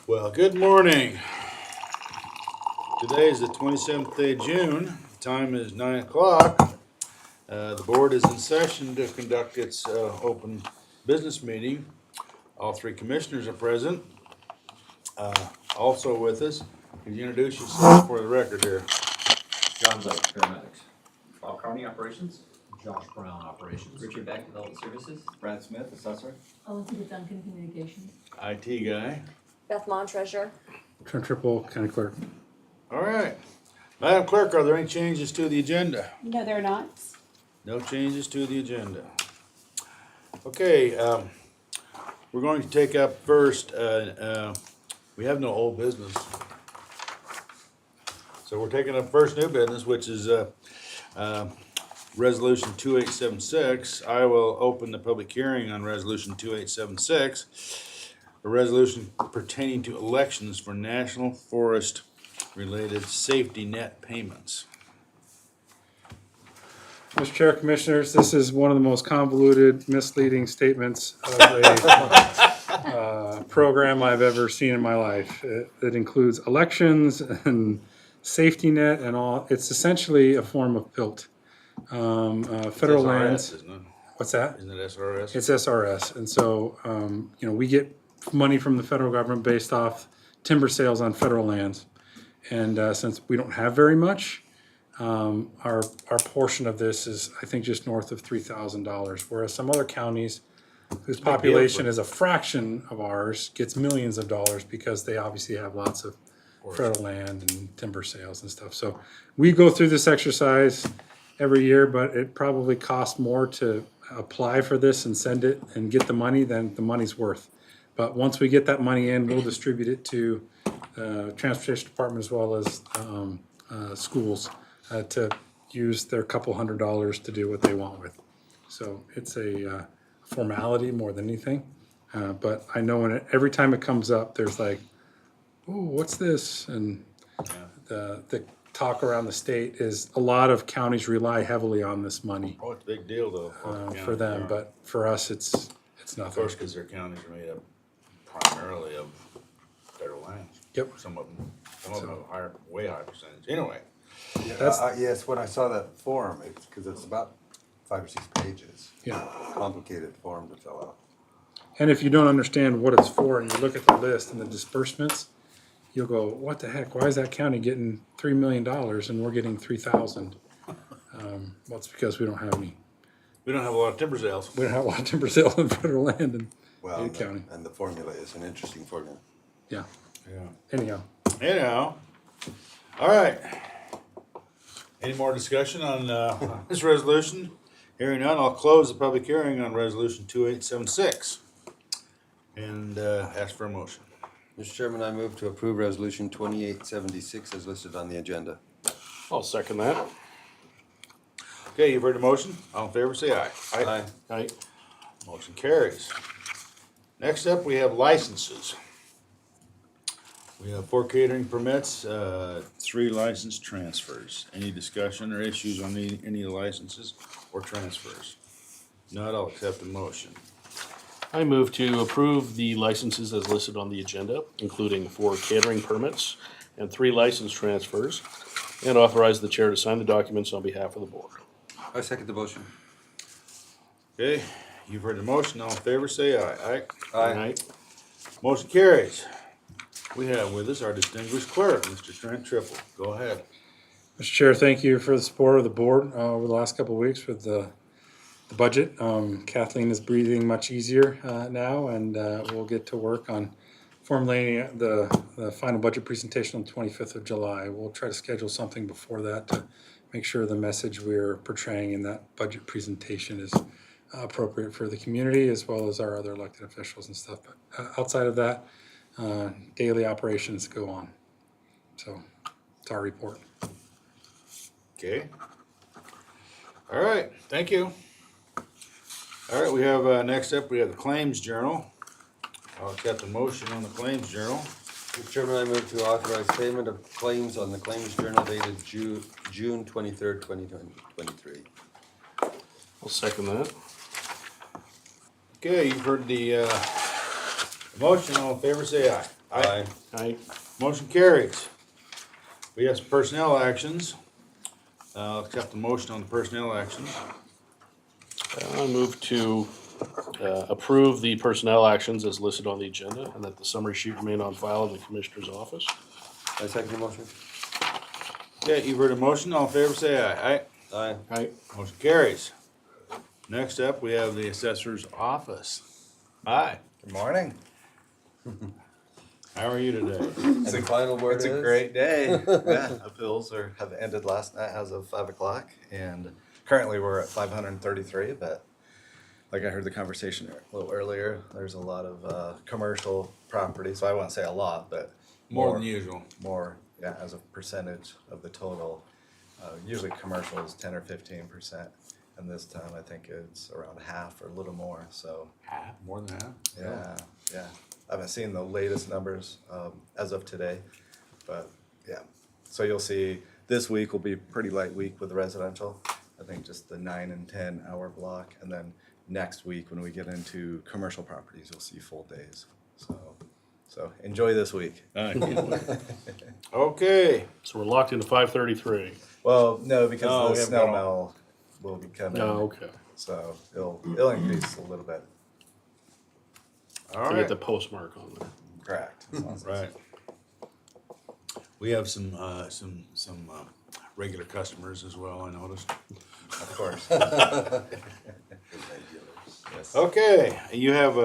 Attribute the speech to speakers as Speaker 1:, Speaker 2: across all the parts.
Speaker 1: Well, good morning. Today is the 27th day of June. Time is 9 o'clock. The board is in session to conduct its open business meeting. All three commissioners are present. Also with us, can you introduce yourself for the record here?
Speaker 2: John Blake, paramedics.
Speaker 3: Bob Carney, operations.
Speaker 4: Josh Brown, operations.
Speaker 3: Richard Beck, development services.
Speaker 2: Brad Smith, assessor.
Speaker 5: Elizabeth Duncan, communications.
Speaker 1: IT guy.
Speaker 6: Beth Mon, treasurer.
Speaker 7: Trent Triple, county clerk.
Speaker 1: All right. Madam Clerk, are there any changes to the agenda?
Speaker 5: No, they're not.
Speaker 1: No changes to the agenda. Okay, we're going to take up first, we have no old business. So we're taking up first new business, which is, resolution 2876. I will open the public hearing on resolution 2876. A resolution pertaining to elections for national forest related safety net payments.
Speaker 7: Mr. Chair, Commissioners, this is one of the most convoluted, misleading statements of a program I've ever seen in my life. It includes elections and safety net and all. It's essentially a form of PILT. Federal
Speaker 1: SRS,
Speaker 7: lands.
Speaker 1: Isn't it?
Speaker 7: What's that?
Speaker 1: Isn't it SRS?
Speaker 7: It's SRS, and so, we get money from the federal government based off timber sales on federal lands. And, since we don't have very much, our portion of this is, I think, just north of $3,000, whereas some other counties whose population is a fraction of ours gets millions of dollars because they obviously have lots of federal land and timber sales and stuff. So we go through this exercise every year, but it probably costs more to apply for this and send it and get the money than the money's worth. But once we get that money in, we'll distribute it to transportation department as well as schools to use their couple $100 to do what they want with. So it's a formality more than anything. But I know every time it comes up, there's like, oh, what's this? And the talk around the state is a lot of counties rely heavily on this money
Speaker 1: Oh, it's a big deal though.
Speaker 7: for them, but for us, it's
Speaker 1: Of
Speaker 7: nothing.
Speaker 1: course, because their counties are made up primarily of federal lands.
Speaker 7: Yep.
Speaker 1: Some of them have a higher, way higher percentage. Anyway,
Speaker 7: That's-
Speaker 8: Yes, when I saw that form, it's because it's about 5 or 6 pages.
Speaker 7: Yeah.
Speaker 8: Complicated form to fill out.
Speaker 7: And if you don't understand what it's for and you look at the list and the disbursements, you'll go, what the heck? Why is that county getting $3 million and we're getting 3,000? Well, it's because we don't have any.
Speaker 1: we don't have a lot of timber sales.
Speaker 7: We don't have a lot of timber sales in federal land in
Speaker 8: Well,
Speaker 7: Ada County.
Speaker 8: and the formula is an interesting formula.
Speaker 7: Yeah.
Speaker 1: Yeah.
Speaker 7: Anyhow,
Speaker 1: Anyhow, all right. Any more discussion on this resolution? Hearing none, I'll close the public hearing on resolution 2876 and ask for a motion.
Speaker 8: Mr. Chairman, I move to approve resolution 2876 as listed on the agenda.
Speaker 4: I'll second that.
Speaker 1: Okay, you've heard the motion. All in favor, say aye.
Speaker 8: Aye.
Speaker 4: Aye.
Speaker 1: Motion carries. Next up, we have licenses. We have 4 catering permits, 3 license transfers. Any discussion or issues on any of the licenses or transfers? Not, I'll accept the motion.
Speaker 4: I move to approve the licenses as listed on the agenda, including 4 catering permits and 3 license transfers, and authorize the chair to sign the documents on behalf of the board.
Speaker 8: I second the motion.
Speaker 1: Okay, you've heard the motion. All in favor, say aye.
Speaker 8: Aye.
Speaker 1: Motion carries. We have with us our distinguished clerk, Mr. Trent Triple. Go ahead.
Speaker 7: Mr. Chair, thank you for the support of the board over the last couple of weeks with the budget. Kathleen is breathing much easier now, and we'll get to work on formulating the final budget presentation on the 25th of July. We'll try to schedule something before that to make sure the message we're portraying in that budget presentation is appropriate for the community as well as our other elected officials and stuff. But outside of that, daily operations go on. So it's our report.
Speaker 1: Okay. All right, thank you. All right, we have, next up, we have the Claims Journal. I'll accept a motion on the Claims Journal.
Speaker 8: Mr. Chairman, I move to authorize payment of claims on the Claims Journal dated June 23rd, 2023.
Speaker 4: I'll second that.
Speaker 1: Okay, you've heard the motion. All in favor, say aye.
Speaker 8: Aye.
Speaker 4: Aye.
Speaker 1: Motion carries. We have some personnel actions. I'll accept the motion on the personnel actions.
Speaker 4: I move to approve the personnel actions as listed on the agenda and that the summary sheet remain on file in the Commissioner's office.
Speaker 8: I second the motion.
Speaker 1: Okay, you've heard a motion. All in favor, say aye. Aye.
Speaker 8: Aye.
Speaker 4: Aye.
Speaker 1: Motion carries. Next up, we have the assessor's office. Hi,
Speaker 6: Good morning.
Speaker 1: how are you today?
Speaker 8: It's a final word
Speaker 6: It's a
Speaker 8: is?
Speaker 6: great day. Yeah, appeals have ended last night as of 5 o'clock, and currently we're at 533. But like I heard the conversation a little earlier, there's a lot of commercial property. So I won't say a lot, but
Speaker 1: More than usual.
Speaker 6: more, yeah, as a percentage of the total. Usually commercial is 10 or 15%, and this time I think it's around half or a little more. So
Speaker 1: Half, more than half?
Speaker 6: yeah. I haven't seen the latest numbers as of today, but yeah. So you'll see this week will be a pretty light week with residential. I think just the 9 and 10 hour block, and then next week when we get into commercial properties, you'll see full days. So enjoy this week.
Speaker 1: Okay,
Speaker 4: So we're locked into 5:33.
Speaker 6: Well, no, because
Speaker 1: No, we
Speaker 6: the
Speaker 1: haven't
Speaker 6: snow
Speaker 1: gone
Speaker 6: melt will be coming,
Speaker 4: Oh, okay.
Speaker 6: so it'll increase a little bit.
Speaker 1: all
Speaker 4: To
Speaker 1: right.
Speaker 4: get the postmark on there.
Speaker 6: Correct.
Speaker 1: Right. We have some regular customers as well, I noticed.
Speaker 6: Of course. Yes.
Speaker 1: Okay, you have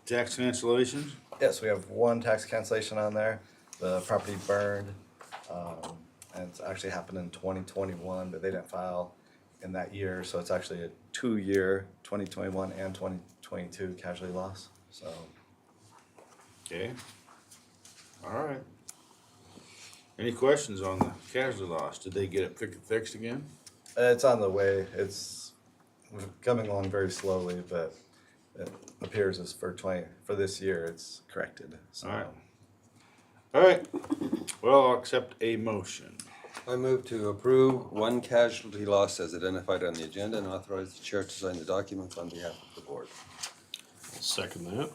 Speaker 1: tax cancellations?
Speaker 6: Yes, we have one tax cancellation on there. The property burned, and it's actually happened in 2021, but they didn't file in that year, so it's actually a 2-year, 2021 and 2022 casualty loss. So
Speaker 1: Okay. All right. Any questions on the casualty loss? Did they get it fixed again?
Speaker 6: it's on the way. It's coming along very slowly, but it appears as for this year, it's corrected. So.
Speaker 1: All right. All right. Well, I'll accept a motion.
Speaker 8: I move to approve one casualty loss as identified on the agenda and authorize the chair to sign the documents on behalf of the board.
Speaker 4: Second that.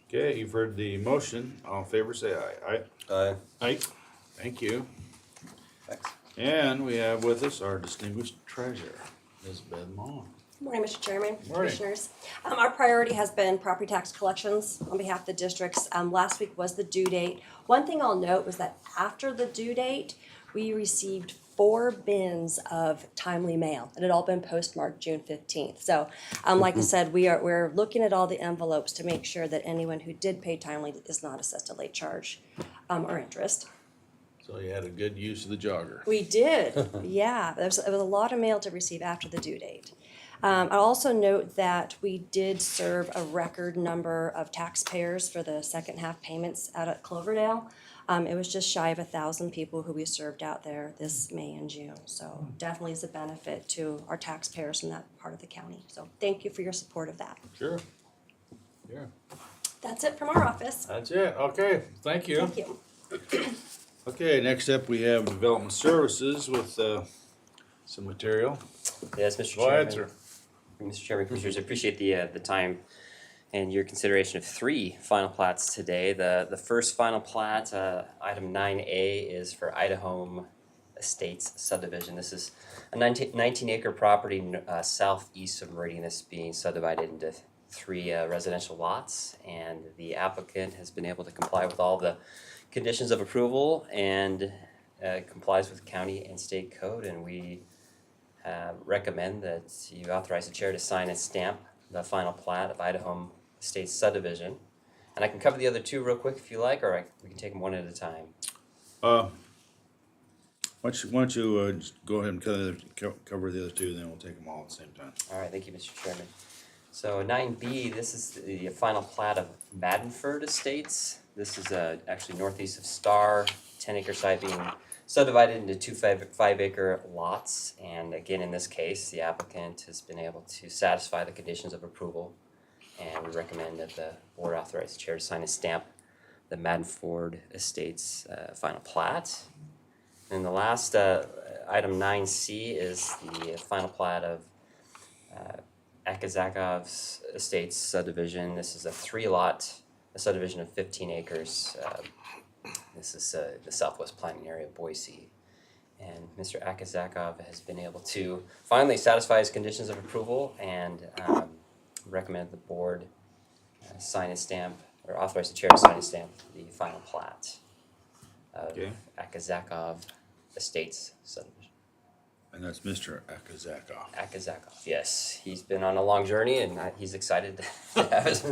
Speaker 1: Okay, you've heard the motion. All in favor, say aye. Aye.
Speaker 8: Aye.
Speaker 4: Aye.
Speaker 1: Thank you.
Speaker 6: Thanks.
Speaker 1: And we have with us our distinguished treasurer, Ms. Beth Mon.
Speaker 9: Good morning, Mr. Chairman,
Speaker 1: Morning.
Speaker 9: Commissioners. Our priority has been property tax collections on behalf of the districts. Last week was the due date. One thing I'll note was that after the due date, we received 4 bins of timely mail. It had all been postmarked June 15th. So, like I said, we're looking at all the envelopes to make sure that anyone who did pay timely is not assessed a late charge or interest.
Speaker 1: So you had a good use of the jogger.
Speaker 9: We did, yeah. There was a lot of mail to receive after the due date. I'll also note that we did serve a record number of taxpayers for the second half payments out at Cloverdale. It was just shy of 1,000 people who we served out there this May and June. So definitely is a benefit to our taxpayers in that part of the county. So thank you for your support of that.
Speaker 1: Sure. Yeah.
Speaker 9: That's it from our office.
Speaker 1: That's it. Okay, thank you.
Speaker 9: Thank you.
Speaker 1: Okay, next up we have Development Services with some material.
Speaker 3: Yes, Mr.
Speaker 1: Go ahead,
Speaker 3: Chairman.
Speaker 1: sir.
Speaker 3: Mr. Chairman, Commissioners, appreciate the time and your consideration of 3 final plats today. The first final plat, item 9A, is for Idaho Estates subdivision. This is a 19-acre property southeast of Meridian. This being subdivided into 3 residential lots, and the applicant has been able to comply with all the conditions of approval and complies with county and state code, and we recommend that you authorize the chair to sign and stamp the final plat of Idaho Estates subdivision. And I can cover the other 2 real quick if you like, or we can take them one at a time.
Speaker 1: Why don't you just go ahead and cover the other 2, then we'll take them all at the same time.
Speaker 3: All right, thank you, Mr. Chairman. So 9B, this is the final plat of Maddenford Estates. This is actually northeast of Star, 10-acre site being subdivided into 2 5-acre lots. And again, in this case, the applicant has been able to satisfy the conditions of approval. And we recommend that the board authorize the chair to sign and stamp the Maddenford Estates final plat. And the last item 9C is the final plat of Akazakov's Estates subdivision. This is a 3-lot a subdivision of 15 acres. This is the southwest planning area of Boise. And Mr. Akazakov has been able to finally satisfy his conditions of approval and recommend the board sign and stamp, or authorize the chair to sign and stamp the final plat of
Speaker 1: Okay.
Speaker 3: Akazakov Estates subdivision.
Speaker 1: And that's Mr. Akazakov.
Speaker 3: Akazakov, yes. He's been on a long journey and he's excited to have his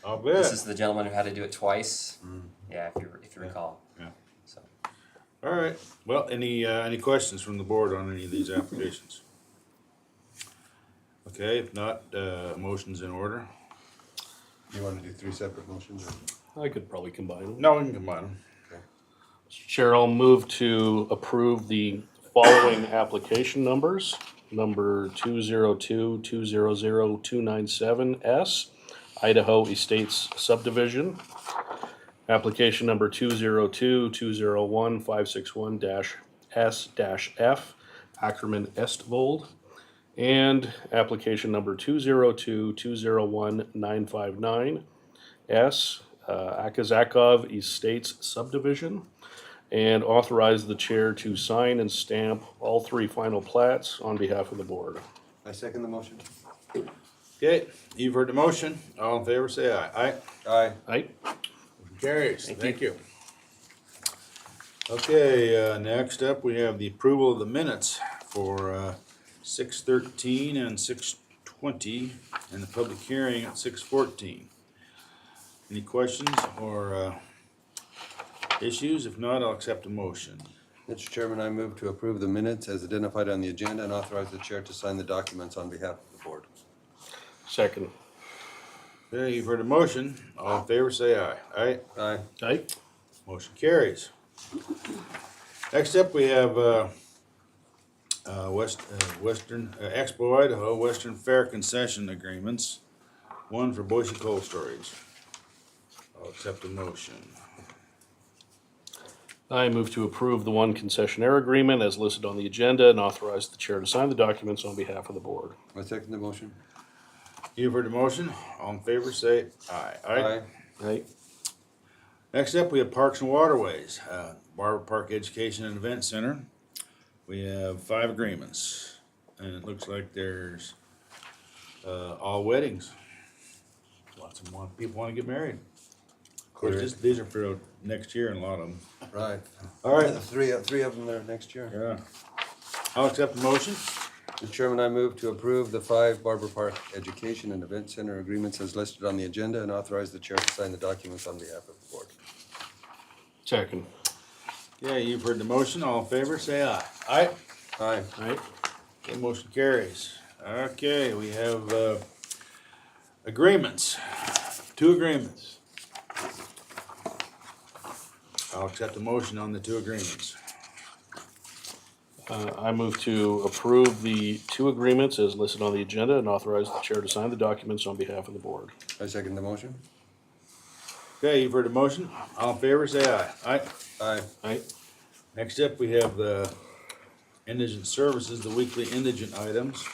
Speaker 1: I'll
Speaker 3: This
Speaker 1: bet.
Speaker 3: is the gentleman who had to do it twice. Yeah, if you recall.
Speaker 1: Yeah.
Speaker 3: So,
Speaker 1: All right. Well, any questions from the board on any of these applications? Okay, if not, motion's in order.
Speaker 8: You want to do 3 separate motions? Or?
Speaker 4: I could probably combine them.
Speaker 1: No, we can combine them.
Speaker 4: Chair, I'll move to approve the following application numbers. Number 202-200-297S, Idaho Estates Subdivision. Application number 202-201-561-S-F, Ackerman Estvold. And application number 202-201-959S, Akazakov Estates Subdivision. And authorize the chair to sign and stamp all 3 final plats on behalf of the board.
Speaker 8: I second the motion.
Speaker 1: Okay, you've heard the motion. All in favor, say aye. Aye.
Speaker 8: Aye.
Speaker 4: Aye?
Speaker 1: Motion carries. Thank you. Okay, next up, we have the approval of the minutes for 6:13 and 6:20, and the public hearing at 6:14. Any questions or issues? If not, I'll accept a motion.
Speaker 8: Mr. Chairman, I move to approve the minutes as identified on the agenda and authorize the chair to sign the documents on behalf of the board.
Speaker 4: Second.
Speaker 1: Okay, you've heard the motion. All in favor, say aye. Aye.
Speaker 8: Aye.
Speaker 4: Aye?
Speaker 1: Motion carries. Next up, we have Western Expo Idaho Western Fair concession agreements. One for Boise Cold Storage. I'll accept a motion.
Speaker 4: I move to approve the one concessionaire agreement as listed on the agenda and authorize the chair to sign the documents on behalf of the board.
Speaker 8: I second the motion.
Speaker 1: You've heard the motion. All in favor, say aye. Aye.
Speaker 4: Aye?
Speaker 1: Next up, we have Parks and Waterways, Barber Park Education and Event Center. We have 5 agreements, and it looks like there's all weddings. Lots of people want to get married. Of course, these are for next year, and a lot of them.
Speaker 8: Right.
Speaker 1: All right.
Speaker 8: Three of them there next year.
Speaker 1: Yeah. I'll accept the motion.
Speaker 8: Mr. Chairman, I move to approve the 5 Barber Park Education and Event Center agreements as listed on the agenda and authorize the chair to sign the documents on behalf of the board.
Speaker 4: Second.
Speaker 1: Yeah, you've heard the motion. All in favor, say aye. Aye.
Speaker 8: Aye.
Speaker 4: Aye?
Speaker 1: Okay, motion carries. Okay, we have agreements. 2 agreements. I'll accept the motion on the 2 agreements.
Speaker 4: I move to approve the 2 agreements as listed on the agenda and authorize the chair to sign the documents on behalf of the board.
Speaker 8: I second the motion.
Speaker 1: Okay, you've heard the motion. All in favor, say aye. Aye.
Speaker 8: Aye.
Speaker 4: Aye?
Speaker 1: Next up, we have the indigent services, the weekly indigent items.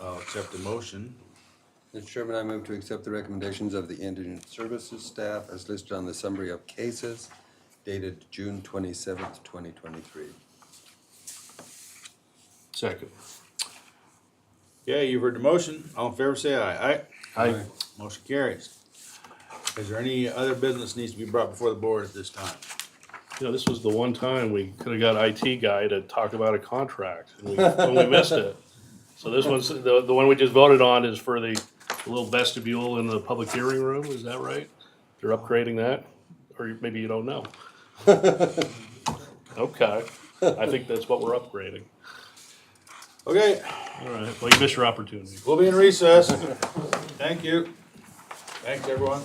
Speaker 1: I'll accept the motion.
Speaker 8: Mr. Chairman, I move to accept the recommendations of the Indigent Services staff as listed on the summary of cases dated June 27th, 2023.
Speaker 4: Second.
Speaker 1: Okay, you've heard the motion. All in favor, say aye. Aye.
Speaker 4: Aye.
Speaker 1: Motion carries. Is there any other business needs to be brought before the board at this time?
Speaker 4: You know, this was the one time we could have got IT guy to talk about a contract, and we missed it. So this one's, the one we just voted on is for the little vestibule in the public hearing room, is that right? They're upgrading that, or maybe you don't know. Okay, I think that's what we're upgrading.
Speaker 1: Okay,
Speaker 4: All right, well, you missed your opportunity.
Speaker 1: we'll be in recess. Thank you. Thanks, everyone.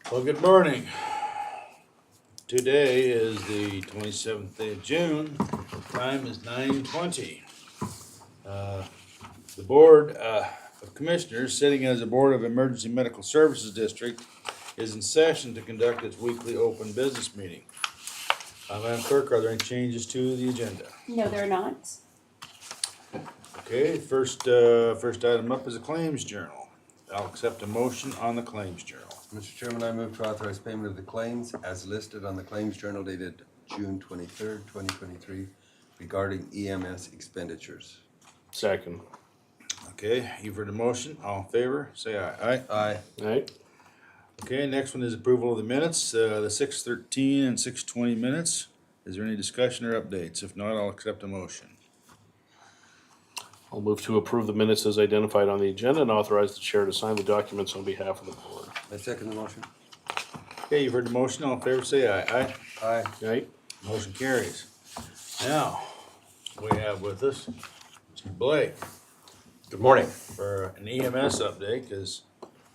Speaker 1: Well, good morning. Today is the 27th day of June. Time is 9:20. The Board of Commissioners, sitting as a Board of Emergency Medical Services District, is in session to conduct its weekly open business meeting. Madam Clerk, are there any changes to the agenda?
Speaker 5: No, they're not.
Speaker 1: Okay, first item up is a claims journal. I'll accept a motion on the claims journal.
Speaker 8: Mr. Chairman, I move to authorize payment of the claims as listed on the Claims Journal dated June 23rd, 2023 regarding EMS expenditures.
Speaker 4: Second.
Speaker 1: Okay, you've heard the motion. All in favor, say aye. Aye.
Speaker 8: Aye.
Speaker 4: Right?
Speaker 1: Okay, next one is approval of the minutes, the 6:13 and 6:20 minutes. Is there any discussion or updates? If not, I'll accept a motion.
Speaker 4: I'll move to approve the minutes as identified on the agenda and authorize the chair to sign the documents on behalf of the board.
Speaker 8: I second the motion.
Speaker 1: Okay, you've heard the motion. All in favor, say aye. Aye.
Speaker 8: Aye.
Speaker 4: Right?
Speaker 1: Motion carries. Now, we have with us Mr. Blake
Speaker 10: Good morning.
Speaker 1: for an EMS update, because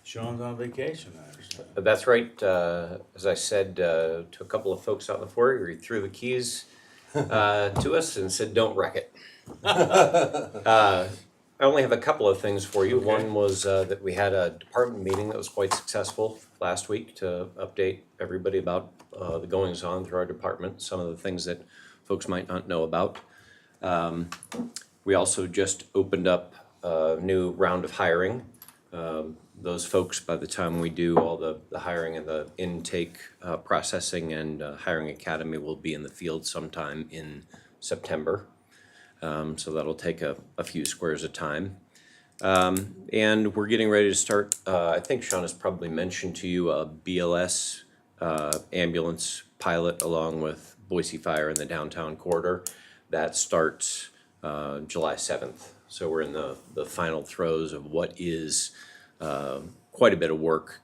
Speaker 1: Sean's on vacation, I understand.
Speaker 10: That's right. As I said to a couple of folks out in the foyer, he threw the keys to us and said, "Don't wreck it." I only have a couple of things for you.
Speaker 1: Okay.
Speaker 10: One was that we had a department meeting that was quite successful last week to update everybody about the goings on through our department, some of the things that folks might not know about. We also just opened up a new round of hiring. Those folks, by the time we do all the hiring and the intake processing and hiring academy, will be in the field sometime in September. So that'll take a few squares of time. And we're getting ready to start, I think Sean has probably mentioned to you a BLS ambulance pilot along with Boise Fire in the downtown corridor. That starts July 7th. So we're in the final throes of what is quite a bit of work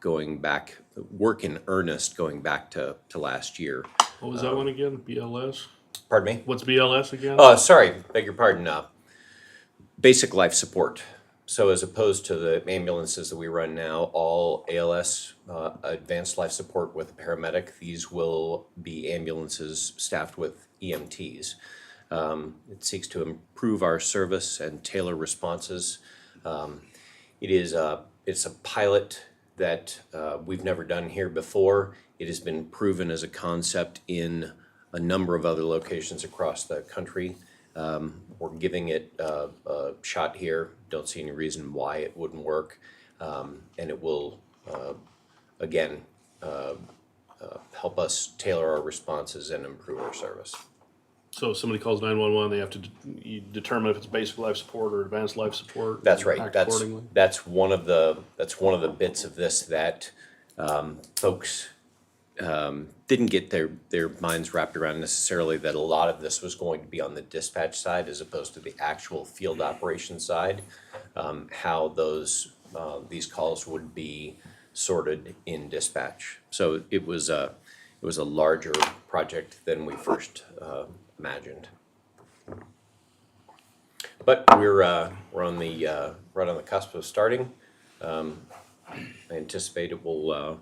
Speaker 10: in earnest going back to last year.
Speaker 4: What was that one again? BLS?
Speaker 10: Pardon me?
Speaker 4: What's BLS again?
Speaker 10: Oh, sorry, beg your pardon. Basic life support. So as opposed to the ambulances that we run now, all ALS, advanced life support with a paramedic, these will be ambulances staffed with EMTs. It seeks to improve our service and tailor responses. It's a pilot that we've never done here before. It has been proven as a concept in a number of other locations across the country. We're giving it a shot here. Don't see any reason why it wouldn't work. And it will, again, help us tailor our responses and improve our service.
Speaker 4: So if somebody calls 911, they have to determine if it's basic life support or advanced life support.
Speaker 10: That's right.
Speaker 4: Act
Speaker 10: That's
Speaker 4: accordingly.
Speaker 10: that's one of the bits of this that folks didn't get their minds wrapped around necessarily, that a lot of this was going to be on the dispatch side as opposed to the actual field operation side. How these calls would be sorted in dispatch. So it was a larger project than we first imagined. But we're on the right on the cusp of starting. I anticipate it will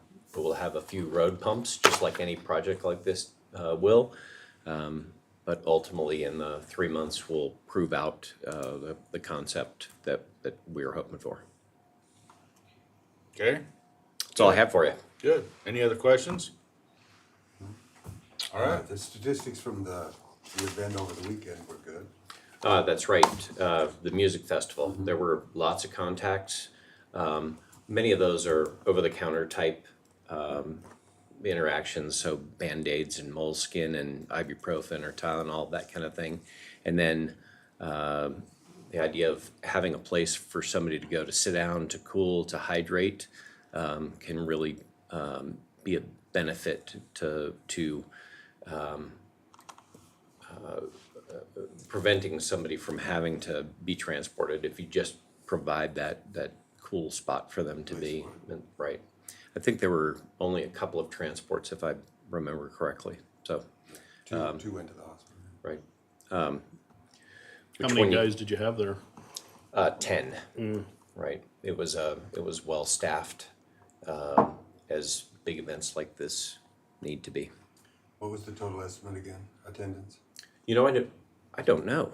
Speaker 10: have a few road bumps, just like any project like this will. But ultimately, in the 3 months, we'll prove out the concept that we were hoping for.
Speaker 1: Okay,
Speaker 10: That's all I have for you.
Speaker 1: good. Any other questions? All right.
Speaker 8: The statistics from the event over the weekend were good.
Speaker 10: That's right. The music festival. There were lots of contacts. Many of those are over-the-counter type interactions, so Band-Aids and Moleskin and ibuprofen or Tylenol, that kind of thing. And then the idea of having a place for somebody to go to sit down, to cool, to hydrate, can really be a benefit to preventing somebody from having to be transported if you just provide that cool spot for them to be. Right. I think there were only a couple of transports, if I remember correctly. So,
Speaker 8: Two went to the hospital.
Speaker 10: right.
Speaker 4: How
Speaker 10: Which
Speaker 4: many
Speaker 10: one you-
Speaker 4: guys did you have there?
Speaker 10: 10. Right. It was well staffed, as big events like this need to be.
Speaker 8: What was the total estimate again, attendance?
Speaker 10: You know, I don't know.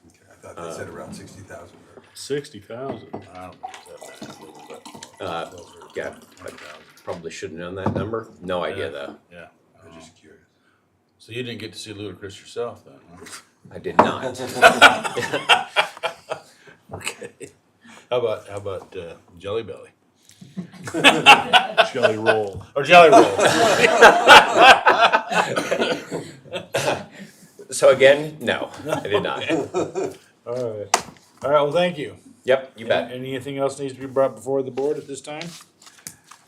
Speaker 8: Okay, I thought they said around 60,000.
Speaker 4: 60,000.
Speaker 1: I don't know if that matters, but
Speaker 10: Yeah, I probably should have known that number. No idea though.
Speaker 1: yeah.
Speaker 8: I'm just curious.
Speaker 1: So you didn't get to see Ludacris yourself then, huh?
Speaker 10: I did not.
Speaker 1: Okay. How about Jelly Belly?
Speaker 4: Jelly roll.
Speaker 1: Or Jelly Roll?
Speaker 10: So again, no, I did not.
Speaker 1: All right. All right, well, thank you.
Speaker 10: Yep, you bet.
Speaker 1: Anything else needs to be brought before the board at this time?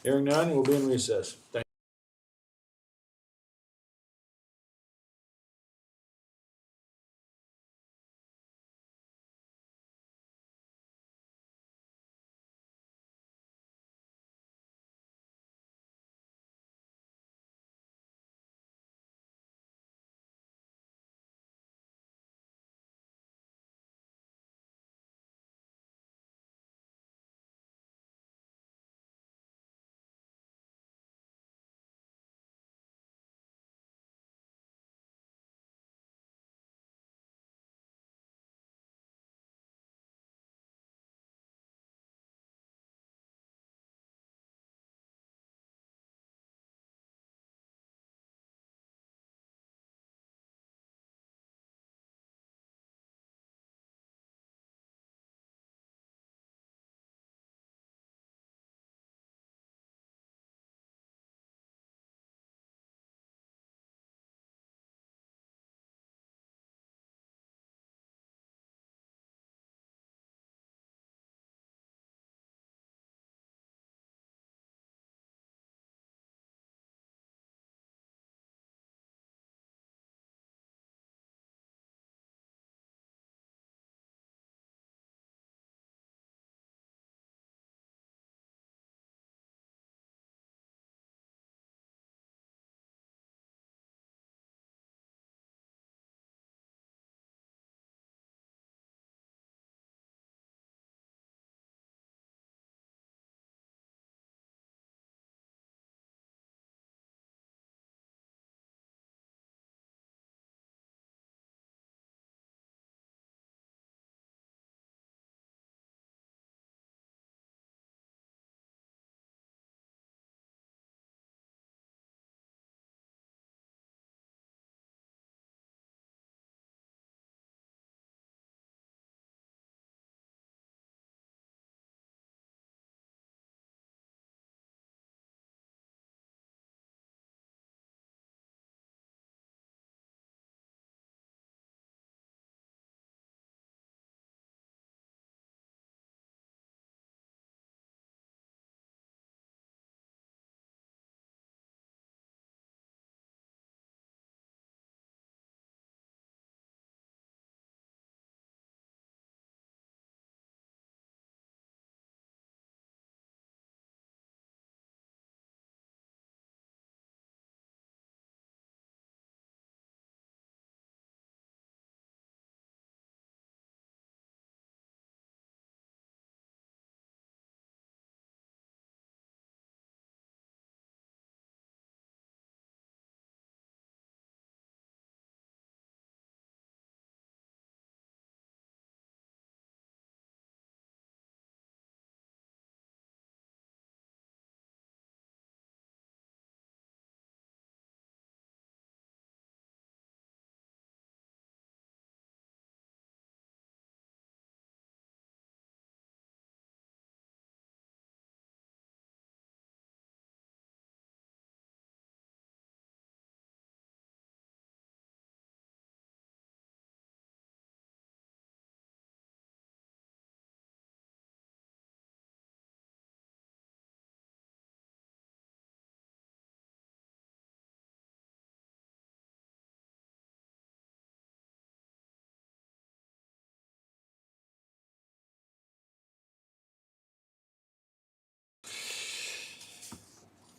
Speaker 1: Hearing none, we'll be in recess. Thank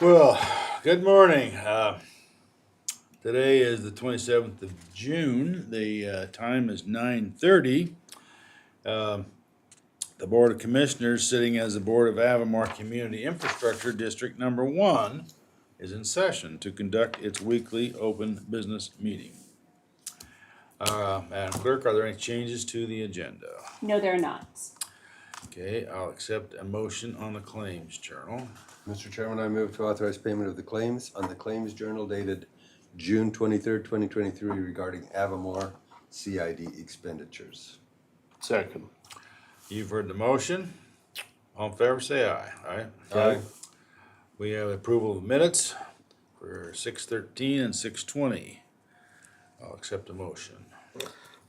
Speaker 1: Well, good morning. Today is the 27th of June. The time is 9:30. The Board of Commissioners, sitting as the Board of Avamore Community Infrastructure District Number 1, is in session to conduct its weekly open business meeting. Madam Clerk, are there any changes to the agenda?
Speaker 5: No, they're not.
Speaker 1: Okay, I'll accept a motion on the claims journal.
Speaker 8: Mr. Chairman, I move to authorize payment of the claims on the Claims Journal dated June 23rd, 2023 regarding Avamore CID expenditures.
Speaker 4: Second.
Speaker 1: You've heard the motion. All in favor, say aye. Aye.
Speaker 8: Aye.
Speaker 1: We have approval of minutes for 6:13 and 6:20. I'll accept the motion.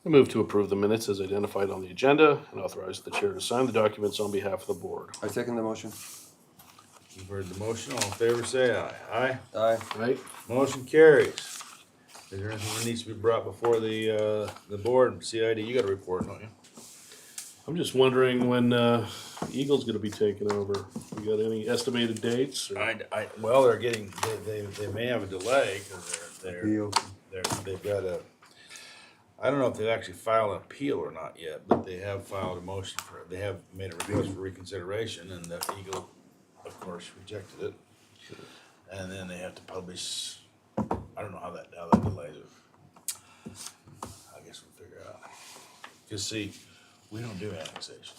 Speaker 4: I move to approve the minutes as identified on the agenda and authorize the chair to sign the documents on behalf of the board.
Speaker 8: I second the motion.
Speaker 1: You've heard the motion. All in favor, say aye. Aye.
Speaker 8: Aye.
Speaker 4: Right?
Speaker 1: Motion carries. Is there anything that needs to be brought before the board? CID, you got a report, don't you?
Speaker 4: I'm just wondering when Eagle's gonna be taking over. You got any estimated dates? or-
Speaker 1: Well, they're getting, they may have a delay, cause they've got a, I don't know if they've actually filed an appeal or not yet, but they have filed a motion for, they have made a request for reconsideration, and the Eagle, of course, rejected it. And then they have to publish, I don't know how that delays it. I guess we'll figure it out. Cause see, we don't do annexation.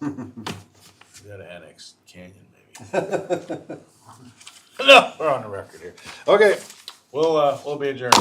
Speaker 1: We gotta annex Canyon, maybe. No, we're on the record here. Okay, we'll be adjourned.